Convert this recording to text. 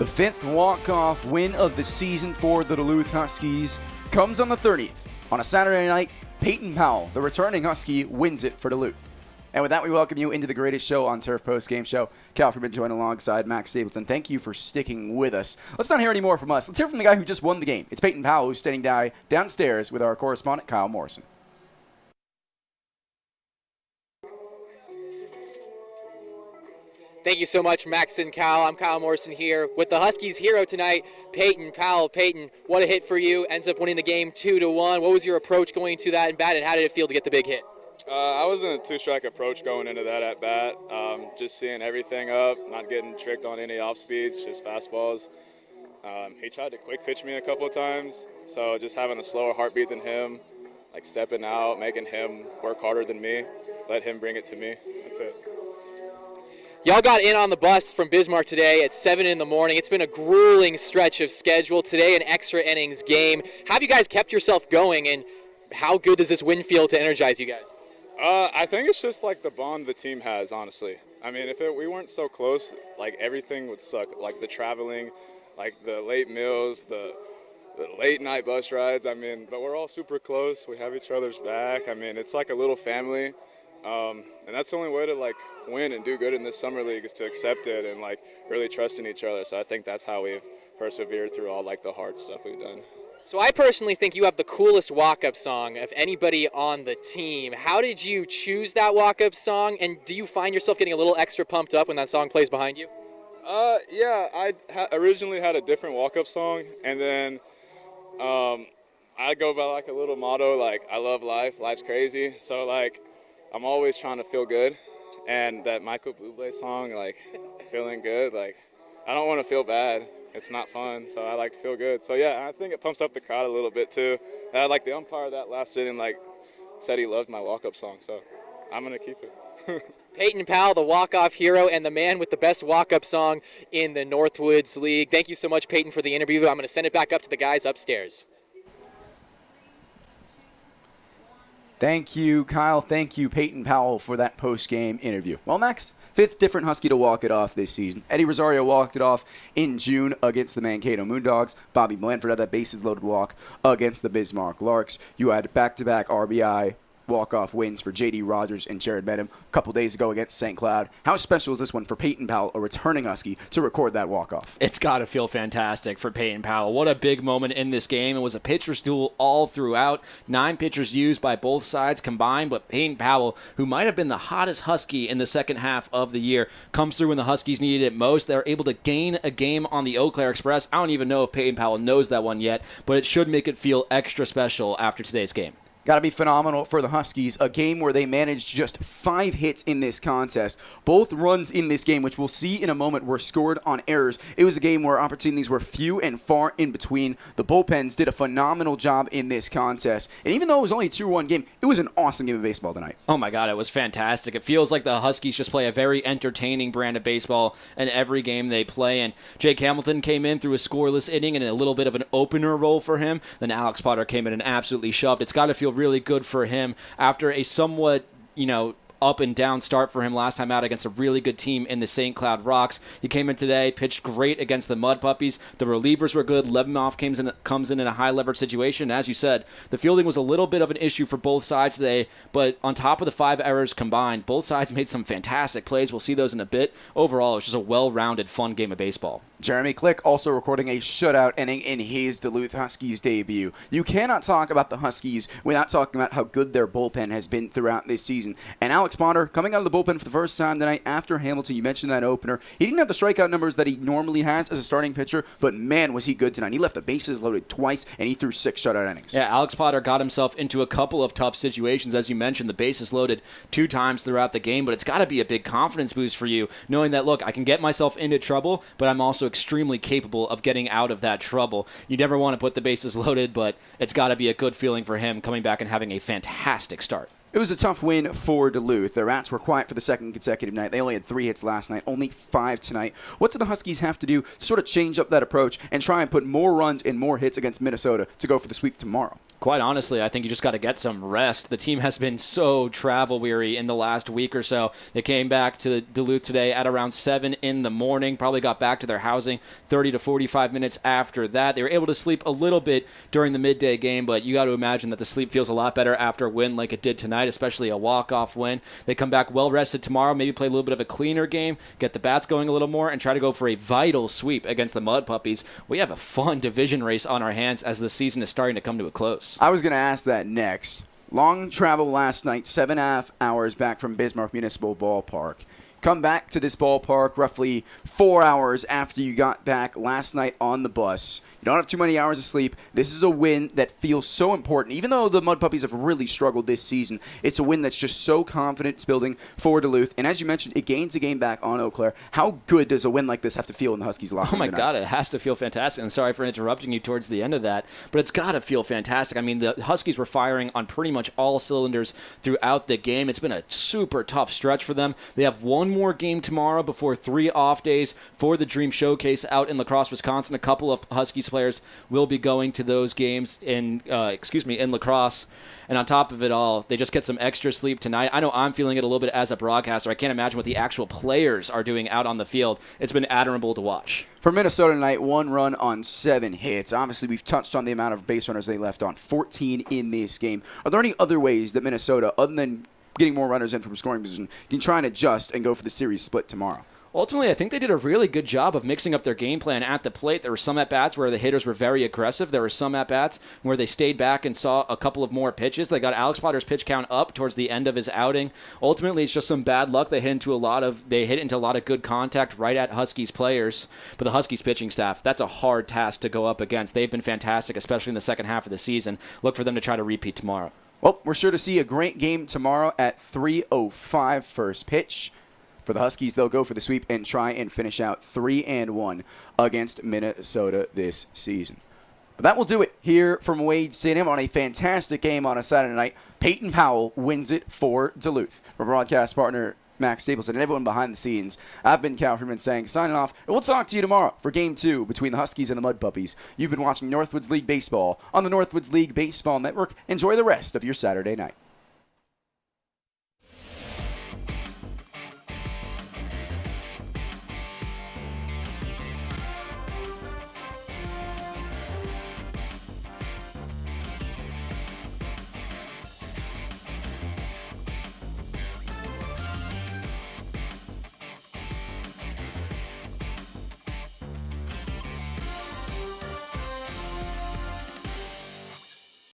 The fifth walk-off win of the season for the Duluth Huskies comes on the 30th. On a Saturday night, Peyton Powell, the returning Husky, wins it for Duluth. And with that, we welcome you into the greatest show on turf, Postgame Show. Cal Friedman joined alongside Max Stapleton. Thank you for sticking with us. Let's not hear any more from us. Let's hear from the guy who just won the game. It's Peyton Powell, who's standing downstairs with our correspondent, Kyle Morrison. Thank you so much, Max and Cal. I'm Kyle Morrison here with the Huskies' hero tonight, Peyton Powell. Peyton, what a hit for you. Ends up winning the game 2-1. What was your approach going into that at bat, and how did it feel to get the big hit? I was in a two-strike approach going into that at bat. Just seeing everything up, not getting tricked on any off speeds, just fastballs. He tried to quick pitch me a couple of times, so just having a slower heartbeat than him, like stepping out, making him work harder than me, let him bring it to me. That's it. Y'all got in on the bus from Bismarck today at 7 in the morning. It's been a grueling stretch of schedule. Today, an extra innings game. How have you guys kept yourself going, and how good does this win feel to energize you guys? I think it's just like the bond the team has, honestly. I mean, if we weren't so close, like everything would suck. Like the traveling, like the late meals, the late night bus rides. I mean, but we're all super close. We have each other's back. I mean, it's like a little family. And that's the only way to like win and do good in this summer league is to accept it and like really trust in each other. So I think that's how we've persevered through all like the hard stuff we've done. So I personally think you have the coolest walk-up song of anybody on the team. How did you choose that walk-up song, and do you find yourself getting a little extra pumped up when that song plays behind you? Yeah, I originally had a different walk-up song, and then I go by like a little motto like I love life, life's crazy. So like I'm always trying to feel good, and that Michael Bublé song, like feeling good, like I don't want to feel bad. It's not fun, so I like to feel good. So yeah, I think it pumps up the crowd a little bit too. And like the umpire that last inning, like said he loved my walk-up song, so I'm gonna keep it. Peyton Powell, the walk-off hero and the man with the best walk-up song in the Northwoods League. Thank you so much, Peyton, for the interview. I'm going to send it back up to the guys upstairs. Thank you, Kyle. Thank you, Peyton Powell, for that post-game interview. Well, Max, fifth different Husky to walk it off this season. Eddie Rosario walked it off in June against the Mankato Moondogs. Bobby Blanford had that bases-loaded walk against the Bismarck Larks. You had back-to-back RBI walk-off wins for J.D. Rogers and Jared Benham a couple days ago against St. Cloud. How special is this one for Peyton Powell, a returning Husky, to record that walk-off? It's got to feel fantastic for Peyton Powell. What a big moment in this game. It was a pitcher's duel all throughout. 9 pitchers used by both sides combined, but Peyton Powell, who might have been the hottest Husky in the second half of the year, comes through when the Huskies needed it most. They're able to gain a game on the Eau Claire Express. I don't even know if Peyton Powell knows that one yet, but it should make it feel extra special after today's game. Got to be phenomenal for the Huskies, a game where they managed just 5 hits in this contest. Both runs in this game, which we'll see in a moment, were scored on errors. It was a game where opportunities were few and far in between. The bullpens did a phenomenal job in this contest. And even though it was only a 2-1 game, it was an awesome game of baseball tonight. Oh my God, it was fantastic. It feels like the Huskies just play a very entertaining brand of baseball in every game they play. And Jake Hamilton came in through a scoreless inning and a little bit of an opener role for him. Then Alex Potter came in and absolutely shoved. It's got to feel really good for him after a somewhat, up and down start for him last time out against a really good team in the St. Cloud Rocks. He came in today, pitched great against the Mudpuppies. The relievers were good. Lebanoff comes in a high leverage situation. As you said, the fielding was a little bit of an issue for both sides today, but on top of the 5 errors combined, both sides made some fantastic plays. We'll see those in a bit. Overall, it was just a well-rounded, fun game of baseball. Jeremy Click also recording a shutout inning in his Duluth Huskies debut. You cannot talk about the Huskies without talking about how good their bullpen has been throughout this season. And Alex Potter coming out of the bullpen for the first time tonight after Hamilton. You mentioned that opener. He didn't have the strikeout numbers that he normally has as a starting pitcher, but man, was he good tonight. He left the bases loaded twice, and he threw 6 shutout innings. Yeah, Alex Potter got himself into a couple of tough situations. As you mentioned, the bases loaded 2 times throughout the game, but it's got to be a big confidence boost for you, knowing that, look, I can get myself into trouble, but I'm also extremely capable of getting out of that trouble. You never want to put the bases loaded, but it's got to be a good feeling for him coming back and having a fantastic start. It was a tough win for Duluth. Their Rats were quiet for the second consecutive night. They only had 3 hits last night, only 5 tonight. What do the Huskies have to do to sort of change up that approach and try and put more runs and more hits against Minnesota to go for the sweep tomorrow? Quite honestly, I think you just got to get some rest. The team has been so travel weary in the last week or so. They came back to Duluth today at around 7 in the morning, probably got back to their housing 30 to 45 minutes after that. They were able to sleep a little bit during the midday game, but you got to imagine that the sleep feels a lot better after a win like it did tonight, especially a walk-off win. They come back well-rested tomorrow, maybe play a little bit of a cleaner game, get the bats going a little more, and try to go for a vital sweep against the Mudpuppies. We have a fun division race on our hands as the season is starting to come to a close. I was going to ask that next. Long travel last night, 7.5 hours back from Bismarck Municipal Ballpark. Come back to this ballpark roughly 4 hours after you got back last night on the bus. You don't have too many hours of sleep. This is a win that feels so important. Even though the Mudpuppies have really struggled this season, it's a win that's just so confidence building for Duluth. And as you mentioned, it gains a game back on Eau Claire. How good does a win like this have to feel in the Huskies' locker room? Oh my tonight? God, it has to feel fantastic. And sorry for interrupting you towards the end of that, but it's got to feel fantastic. I mean, the Huskies were firing on pretty much all cylinders throughout the game. It's been a super tough stretch for them. They have one more game tomorrow before 3 off days for the Dream Showcase out in La Crosse, Wisconsin. A couple of Huskies players will be going to those games in La Crosse. And on top of it all, they just get some extra sleep tonight. I know I'm feeling it a little bit as a broadcaster. I can't imagine what the actual players are doing out on the field. It's been admirable to watch. For Minnesota tonight, 1 run on 7 hits. Obviously, we've touched on the amount of base runners they left on, 14 in this game. Are there any other ways that Minnesota, other than getting more runners in from scoring position, can try and adjust and go for the series split tomorrow? Ultimately, I think they did a really good job of mixing up their game plan at the plate. There were some at-bats where the hitters were very aggressive. There were some at-bats where they stayed back and saw a couple of more pitches. They got Alex Potter's pitch count up towards the end of his outing. Ultimately, it's just some bad luck. They hit into a lot of good contact right at Huskies players. But the Huskies pitching staff, that's a hard task to go up against. They've been fantastic, especially in the second half of the season. Look for them to try to repeat tomorrow. Well, we're sure to see a great game tomorrow at 3:05 first pitch. For the Huskies, they'll go for the sweep and try and finish out 3-1 against Minnesota this season. But that will do it here from Wade Stadium on a fantastic game on a Saturday night. Peyton Powell wins it for Duluth. From broadcast partner Max Stapleton and everyone behind the scenes, I've been Cal Friedman saying signing off, and we'll talk to you tomorrow for Game 2 between the Huskies and the Mudpuppies. You've been watching Northwoods League Baseball on the Northwoods League Baseball Network. Enjoy the rest of your Saturday night.